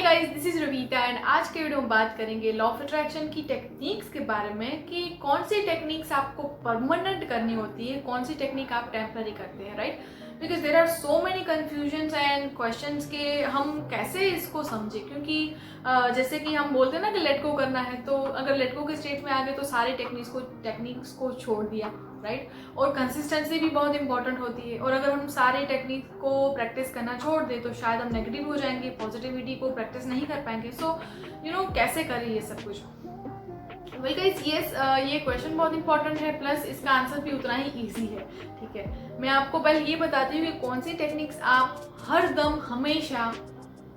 Guys, this is रवीता and आज के video में बात करेंगे लॉ ऑफ अट्रैक्शन की टेक्निक्स के बारे में कि कौन सी टेक्निक्स आपको परमानेंट करनी होती है, कौन सी टेक्निक आप टेम्पररी करते हैं, right. Because there are so many confusions and questions के हम कैसे इसको समझे, क्योंकि जैसे कि हम बोलते हैं ना कि लेट गो करना है, तो अगर लेट गो के स्टेट में आ गए तो सारे टेक्निक्स को छोड़ दिया, राइट। और कंसिस्टेंसी भी बहुत इंपॉर्टेंट होती है, और अगर हम सारे टेक्निक को प्रैक्टिस करना छोड़ दें तो शायद हम नेगेटिव हो जाएंगे, पॉजिटिविटी को प्रैक्टिस नहीं कर पाएंगे। सो कैसे करें ये सब कुछ। वेल गाइस, ये क्वेश्चन बहुत इंपॉर्टेंट है, प्लस इसका आंसर भी उतना ही ईजी है, ठीक है। मैं आपको पहले ये बताती हूँ कि कौन सी टेक्निक्स आप हर दम हमेशा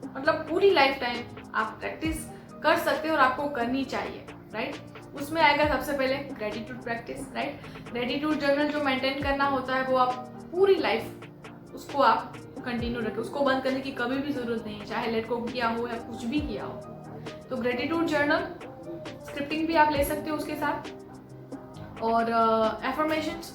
मतलब पूरी लाइफ टाइम आप प्रैक्टिस कर सकते हो और आपको करनी चाहिए, राइट। उसमें आएगा सबसे पहले gratitude practice, right. Gratitude journal जो मेंटेन करना होता है वो आप पूरी लाइफ उसको आप कंटिन्यू रखें, उसको बंद करने की कभी भी जरूरत नहीं है, चाहे लेट गो किया हो या कुछ भी किया हो। तो ग्रेटिट्यूड जर्नल, स्क्रिप्टिंग भी आप ले सकते हो उसके साथ, और अफर्मेशंस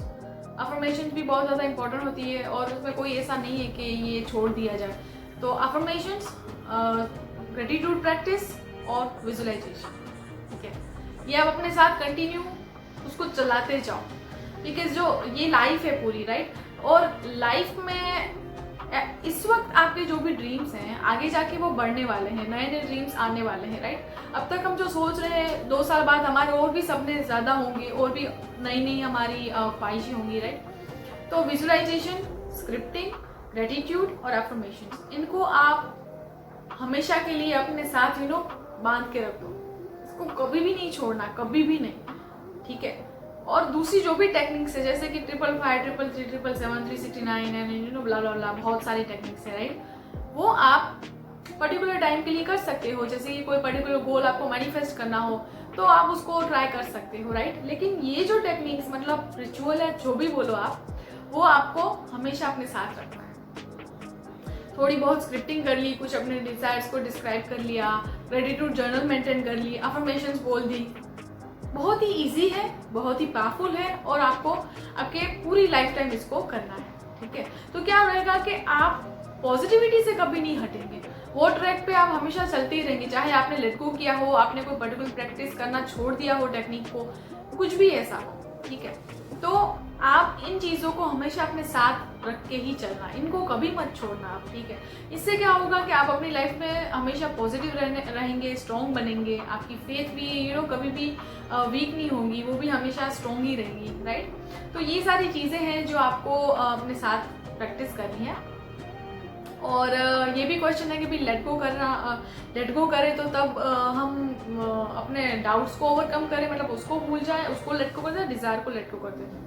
भी बहुत ज़्यादा इंपॉर्टेंट होती है, और उसमें कोई ऐसा नहीं है कि ये छोड़ दिया जाए। तो अफर्मेशंस, ग्रेटिट्यूड प्रैक्टिस और विजुअलाइजेशन, ठीक है, ये आप अपने साथ कंटिन्यू उसको चलाते जाओ, बिकॉज जो ये लाइफ है पूरी, राइट। और लाइफ में इस वक्त आपके जो भी ड्रीम्स हैं आगे जाके वो बढ़ने वाले हैं, नए नए ड्रीम्स आने वाले हैं, राइट। अब तक हम जो सोच रहे हैं 2 साल बाद हमारे और भी सपने ज़्यादा होंगे, और भी नई नई हमारी ख्वाहिशें होंगी, राइट। तो विजुअलाइजेशन, स्क्रिप्टिंग, ग्रेटिट्यूड और अफर्मेशंस, इनको आप हमेशा के लिए अपने साथ बांध के रखो, इसको कभी भी नहीं छोड़ना, कभी भी नहीं, ठीक है। और दूसरी जो भी टेक्निक्स है जैसे कि 555, 333, 777, 369 एंड ब्ला ब्ला ब्ला, बहुत सारी टेक्निक्स है, राइट। वो आप पर्टिकुलर टाइम के लिए कर सकते हो, जैसे कि कोई पर्टिकुलर गोल आपको मैनिफेस्ट करना हो तो आप उसको ट्राई कर सकते हो, राइट। लेकिन ये जो टेक्निक्स मतलब रिचुअल है, जो भी बोलो आप, वो आपको हमेशा अपने साथ रखना है। थोड़ी बहुत स्क्रिप्टिंग कर ली, कुछ अपने डिजायर्स को डिस्क्राइब कर लिया, ग्रेटिट्यूड जर्नल मेंटेन कर ली, अफर्मेशंस बोल दी, बहुत ही इजी है, बहुत ही पावरफुल है, और आपको आपके पूरी लाइफ टाइम इसको करना है, ठीक है। तो क्या रहेगा कि आप पॉजिटिविटी से कभी नहीं हटेंगे, वो ट्रैक पे आप हमेशा चलते ही रहेंगे, चाहे आपने लेट गो किया हो, आपने कोई पर्टिकुलर प्रैक्टिस करना छोड़ दिया हो, टेक्निक को, कुछ भी ऐसा हो, ठीक है। तो आप इन चीज़ों को हमेशा अपने साथ रख के ही चलना, इनको कभी मत छोड़ना आप, ठीक है। इससे क्या होगा कि आप अपनी लाइफ में हमेशा पॉजिटिव रहेंगे, स्ट्रॉन्ग बनेंगे, आपकी फेथ भी कभी भी वीक नहीं होगी, वो भी हमेशा स्ट्रॉन्ग ही रहेंगी, राइट। तो ये सारी चीज़ें हैं जो आपको अपने साथ प्रैक्टिस करनी है। और ये भी क्वेश्चन है कि भी लेट गो करें तो तब हम अपने डाउट्स को ओवरकम करें, मतलब उसको भूल जाए, उसको लेट गो कर दें, डिज़ायर को लेट गो कर दें।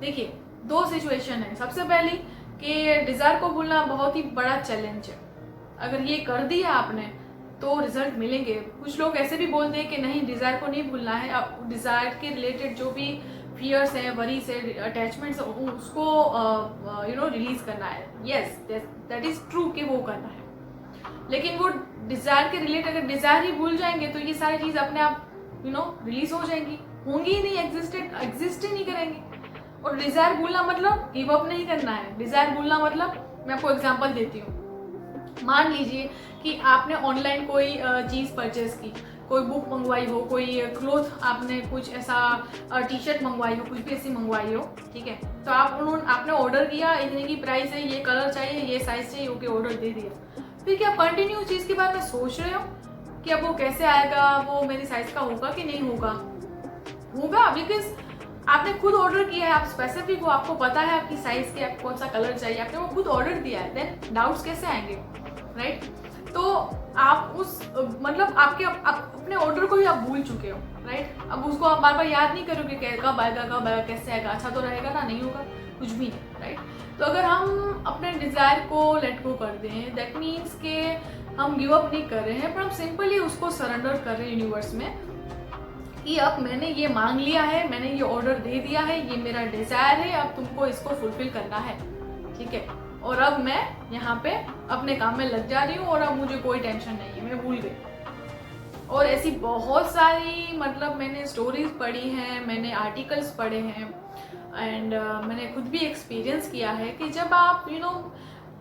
देखिए, 2 सिचुएशन है। सबसे पहली कि डिज़ायर को भूलना बहुत ही बड़ा चैलेंज है, अगर ये कर दिया आपने तो रिजल्ट मिलेंगे। कुछ लोग ऐसे भी बोलते हैं कि नहीं, डिज़ायर को नहीं भूलना है, अब डिज़ायर के रिलेटेड जो भी फियर्स हैं, वरीज है, अटैचमेंट्स, उसको रिलीज करना है। येस, दैट इज ट्रू कि वो करना है, लेकिन वो डिज़ायर के रिलेटेड अगर डिज़ायर ही भूल जाएंगे तो ये सारी चीज़ अपने आप रिलीज हो जाएंगी, होंगी ही नहीं, एग्जिस्ट ही नहीं करेंगी। और डिज़ायर भूलना मतलब गिव अप नहीं करना है। डिज़ायर भूलना मतलब, मैं आपको एग्जांपल देती हूँ, मान लीजिए कि आपने ऑनलाइन कोई चीज़ परचेज की, कोई बुक मंगवाई हो, कोई क्लोथ, आपने कुछ ऐसा टी शर्ट मंगवाई हो, कुछ भी ऐसी मंगवाई हो, ठीक है। तो आपने ऑर्डर किया, इतने की प्राइस है, ये कलर चाहिए, ये साइज चाहिए, ओके, ऑर्डर दे दिया। फिर क्या कंटिन्यू चीज़ के बारे में सोच रहे हो कि अब वो कैसे आएगा, वो मेरी साइज का होगा कि नहीं होगा? बिकॉज आपने खुद ऑर्डर किया है, आप स्पेसिफिक हो, आपको पता है आपकी साइज के, आपको कौन सा कलर चाहिए, आपने वो खुद ऑर्डर दिया है, देन डाउट्स कैसे आएंगे, राइट। तो आप उस मतलब आपके अपने ऑर्डर को ही आप भूल चुके हो, राइट। अब उसको आप बार बार याद नहीं करोगे कब आएगा, कैसे आएगा, अच्छा तो रहेगा ना, नहीं होगा, कुछ भी नहीं, राइट। तो अगर हम अपने डिज़ायर को लेट गो कर दें, दैट मीन्स के हम गिव अप नहीं कर रहे हैं, पर हम सिंपली उसको सरेंडर कर रहे हैं यूनिवर्स में कि अब मैंने ये मांग लिया है, मैंने ये ऑर्डर दे दिया है, ये मेरा डिज़ायर है, अब तुमको इसको फुलफिल करना है, ठीक है। और अब मैं यहाँ पे अपने काम में लग जा रही हूँ, और अब मुझे कोई टेंशन नहीं है, मैं भूल गई। और ऐसी बहुत सारी मतलब मैंने स्टोरीज पढ़ी हैं, मैंने आर्टिकल्स पढ़े हैं, एंड मैंने खुद भी एक्सपीरियंस किया है कि जब आप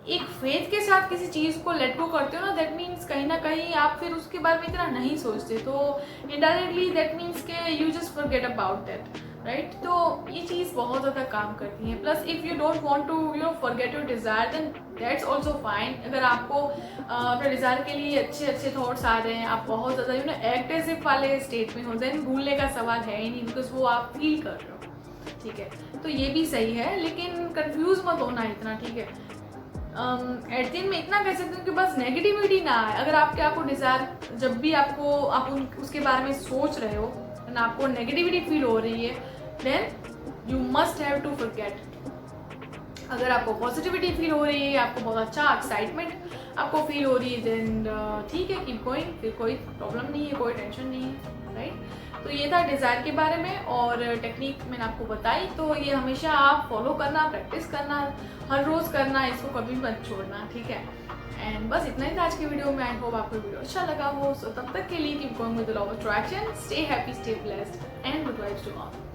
एक फेथ के साथ किसी चीज़ को लेट गो करते हो ना, दैट मीन्स कहीं ना कहीं आप फिर उसके बारे में इतना नहीं सोचते, तो इनडायरेक्टली दैट मीन्स के you just forget about that, right. तो ये चीज़ बहुत ज़्यादा काम करती है। Plus if you don't want to forget your desire, then that's also fine. अगर आपको अपने डिज़ायर के लिए अच्छे अच्छे थॉट्स आ रहे हैं, आप बहुत ज़्यादा एक्ट एज इफ वाले स्टेट में हो, देन भूलने का सवाल है ही नहीं, बिकॉज वो आप फील कर रहे हो, ठीक है। तो ये भी सही है, लेकिन कन्फ्यूज़ मत होना इतना, ठीक है। एट दिन में इतना कह सकते हो कि बस नेगेटिविटी ना आए। अगर आपको डिज़ायर, जब भी आप उसके बारे में सोच रहे हो ना, आपको नेगेटिविटी फील हो रही है, then you must have to forget. अगर आपको पॉजिटिविटी फील हो रही है, आपको बहुत अच्छा एक्साइटमेंट आपको फील हो रही है, देन ठीक है, कीप गोइंग, फिर कोई प्रॉब्लम नहीं है, कोई टेंशन नहीं है, राइट। तो ये था डिज़ायर के बारे में, और टेक्निक मैंने आपको बताई। तो ये हमेशा आप फॉलो करना, प्रैक्टिस करना, हर रोज़ करना, इसको कभी मत छोड़ना, ठीक है। एंड बस इतना ही था आज की वीडियो में। आई होप आपको वीडियो अच्छा लगा हो। सो तब तक के लिए keep going with the law of attraction, stay happy, stay blessed and good vibes to all.